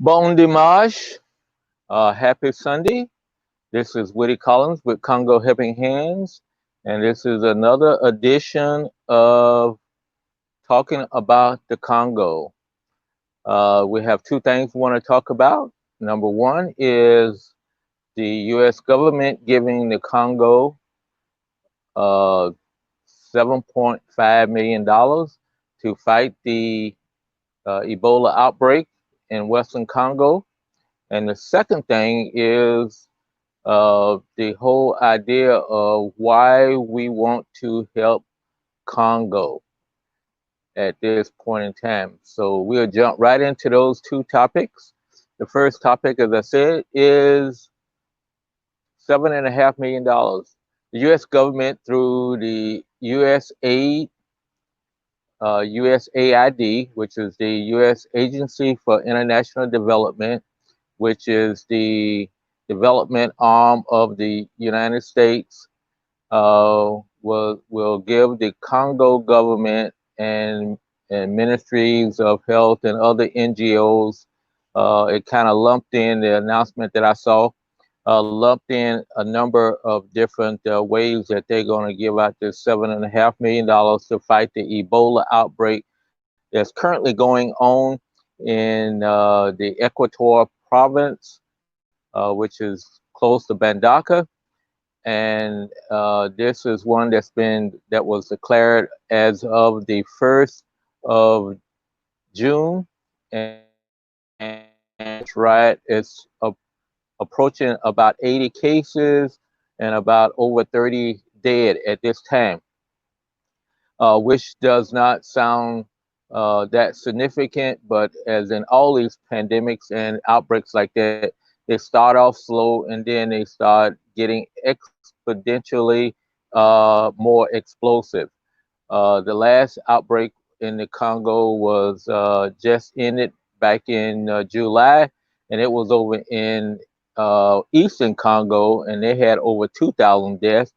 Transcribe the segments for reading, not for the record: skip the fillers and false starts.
Bon dimanche, happy Sunday. This is Woody Collins with Congo Helping Hands, and this is another edition of talking about the Congo. We have two things we want to talk about. Number one is the U.S. government giving the Congo uh, $7.5 million to fight the Ebola outbreak in Western Congo. And the second thing is the whole idea of why we want to help Congo at this point in time. So we'll jump right into those two topics. The first topic, as I said, is $7.5 million. The U.S. government, through the USAID, USAID, which is the U.S. Agency for International Development, which is the development arm of the United States, will give the Congo government and ministries of health and other NGOs. It kind of lumped in the announcement that I saw, lumped in a number of different ways that they're going to give out this $7.5 million to fight the Ebola outbreak that's currently going on in the Equator province, which is close to Bandaka. And this is one that was declared as of the 1st of June, and it's right. It's approaching about 80 cases and about over 30 dead at this time, which does not sound that significant, but as in all these pandemics and outbreaks like that, they start off slow and then they start getting exponentially more explosive. The last outbreak in the Congo was just ended back in July, and it was over in Eastern Congo, and they had over 2,000 deaths.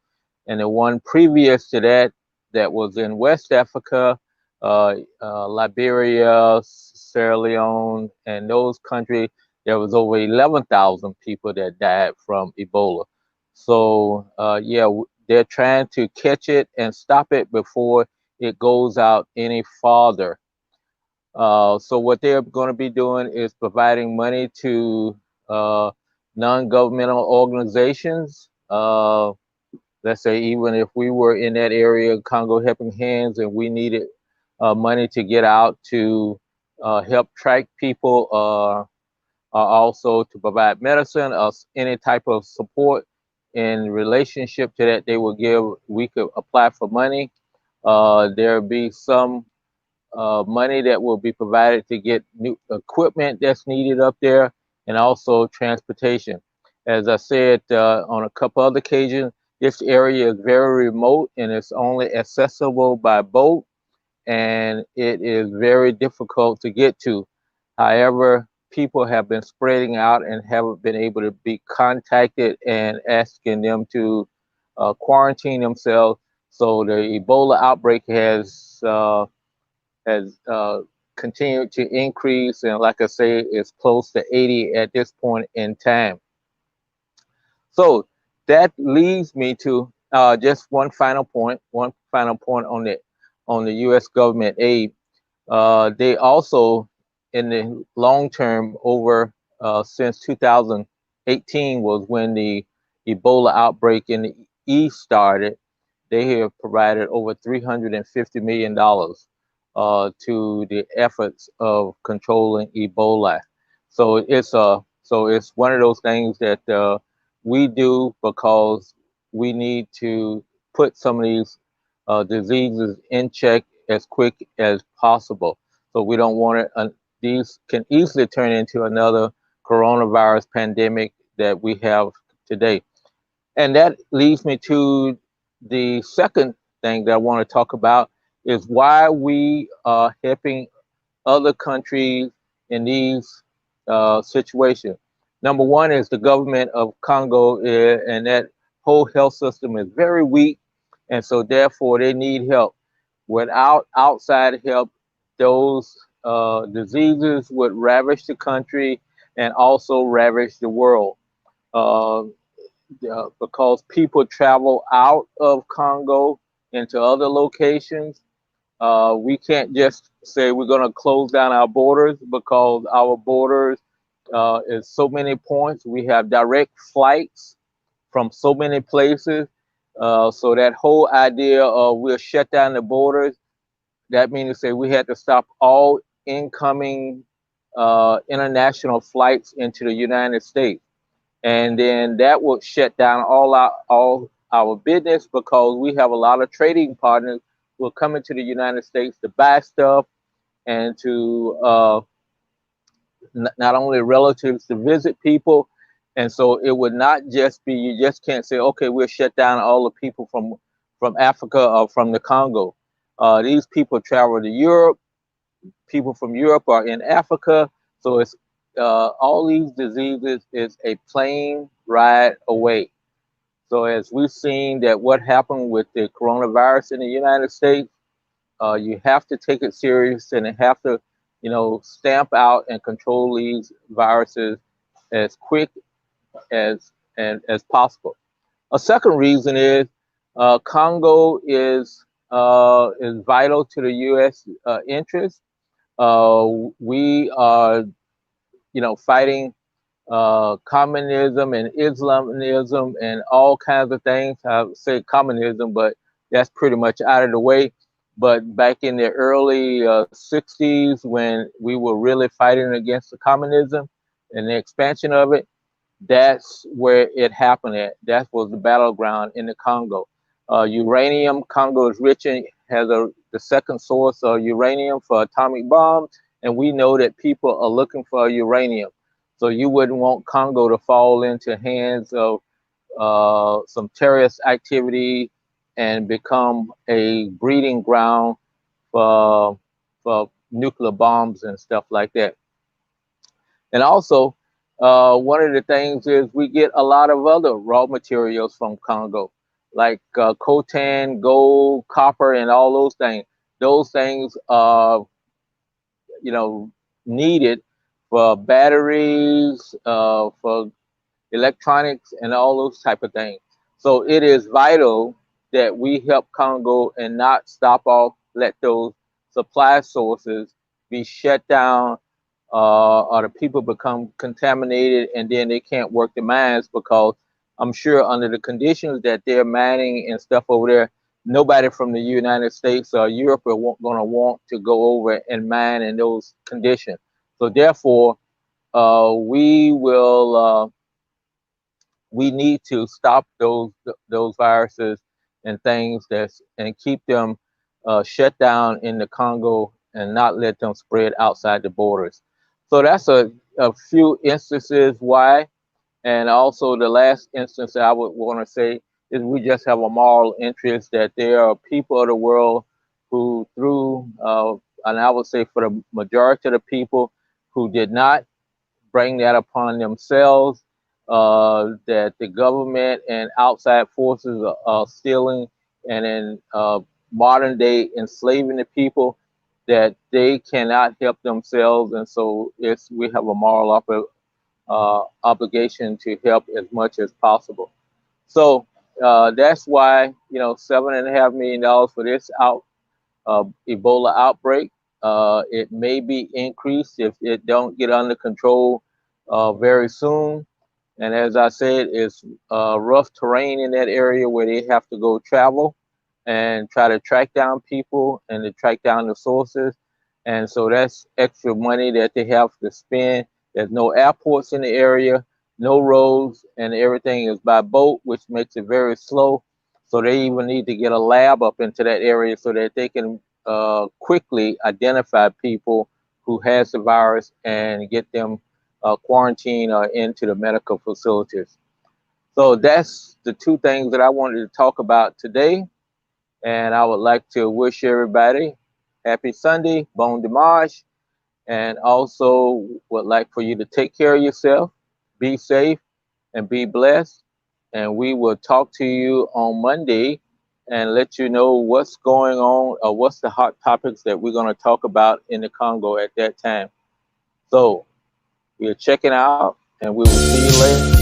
And the one previous to that, that was in West Africa, Liberia, Sierra Leone, and those countries, there was over 11,000 people that died from Ebola. So yeah, they're trying to catch it and stop it before it goes out any farther. So what they're going to be doing is providing money to non-governmental organizations. Let's say even if we were in that area, Congo Helping Hands, and we needed money to get out to help track people, also to provide medicine or any type of support in relationship to that, they will give. We could apply for money. There'll be some money that will be provided to get new equipment that's needed up there, and also transportation. As I said on a couple other occasions, this area is very remote and it's only accessible by boat, and it is very difficult to get to. However, people have been spreading out and haven't been able to be contacted and asking them to quarantine themselves. So the Ebola outbreak has continued to increase, and like I say, it's close to 80 at this point in time. So that leads me to just one final point. One final point on the U.S. government aid. They also, in the long term, over since 2018 was when the Ebola outbreak in the East started. They have provided over $350 million to the efforts of controlling Ebola. So it's one of those things that we do because we need to put some of these diseases in check as quick as possible. So we don't want it. These can easily turn into another coronavirus pandemic that we have today. And that leads me to the second thing that I want to talk about is why we are helping other countries in these situations. Number one is the government of Congo, and that whole health system is very weak, and so therefore they need help. Without outside help, those diseases would ravage the country, and also ravaged the world. Uh, because people travel out of Congo into other locations. We can't just say we're going to close down our borders because our borders is so many points. We have direct flights from so many places. So that whole idea of we'll shut down the borders, that means to say we had to stop all incoming international flights into the United States, and then that would shut down all our business because we have a lot of trading partners who are coming to the United States to buy stuff and to not only relatives to visit people. And so it would not just be, you just can't say, okay, we'll shut down all the people from Africa or from the Congo. These people travel to Europe. People from Europe are in Africa. So it's all these diseases is a plane ride away. So as we've seen that what happened with the coronavirus in the United States, you have to take it serious and have to, stamp out and control these viruses as quick as possible. A second reason is Congo is vital to the U.S. Interest. We are, fighting communism and Islamism and all kinds of things. I would say communism, but that's pretty much out of the way. But back in the early 60s, when we were really fighting against the communism and the expansion of it, that's where it happened at. That was the battleground in the Congo. Uranium, Congo is rich and has the second source of uranium for atomic bombs, and we know that people are looking for uranium. So you wouldn't want Congo to fall into hands of some terrorist activity and become a breeding ground for nuclear bombs and stuff like that. And also, one of the things is we get a lot of other raw materials from Congo, like coltan, gold, copper, and all those things. Those things are, you know, needed for batteries, for electronics, and all those type of things. So it is vital that we help Congo and not stop off, let those supply sources be shut down, or the people become contaminated and then they can't work the mines because I'm sure under the conditions that they're mining and stuff over there, nobody from the United States or Europe are going to want to go over and mine in those conditions. So therefore, we will we need to stop those viruses and things and keep them shut down in the Congo and not let them spread outside the borders. So that's a few instances why. And also the last instance I would want to say is we just have a moral interest that there are people of the world who through, and I would say for the majority of the people who did not bring that upon themselves, that the government and outside forces are stealing and in modern day enslaving the people, that they cannot help themselves. And so we have a moral obligation to help as much as possible. So that's why, $7.5 million for this Ebola outbreak. It may be increased if it don't get under control very soon. And as I said, it's rough terrain in that area where they have to go travel and try to track down people and to track down the sources. And so that's extra money that they have to spend. There's no airports in the area, no roads, and everything is by boat, which makes it very slow. So they even need to get a lab up into that area so that they can quickly identify people who has the virus and get them quarantined or into the medical facilities. So that's the two things that I wanted to talk about today. And I would like to wish everybody happy Sunday, bon dimanche, and also would like for you to take care of yourself, be safe, and be blessed. And we will talk to you on Monday and let you know what's going on or what's the hot topics that we're going to talk about in the Congo at that time. So We are checking out, and we will see you later.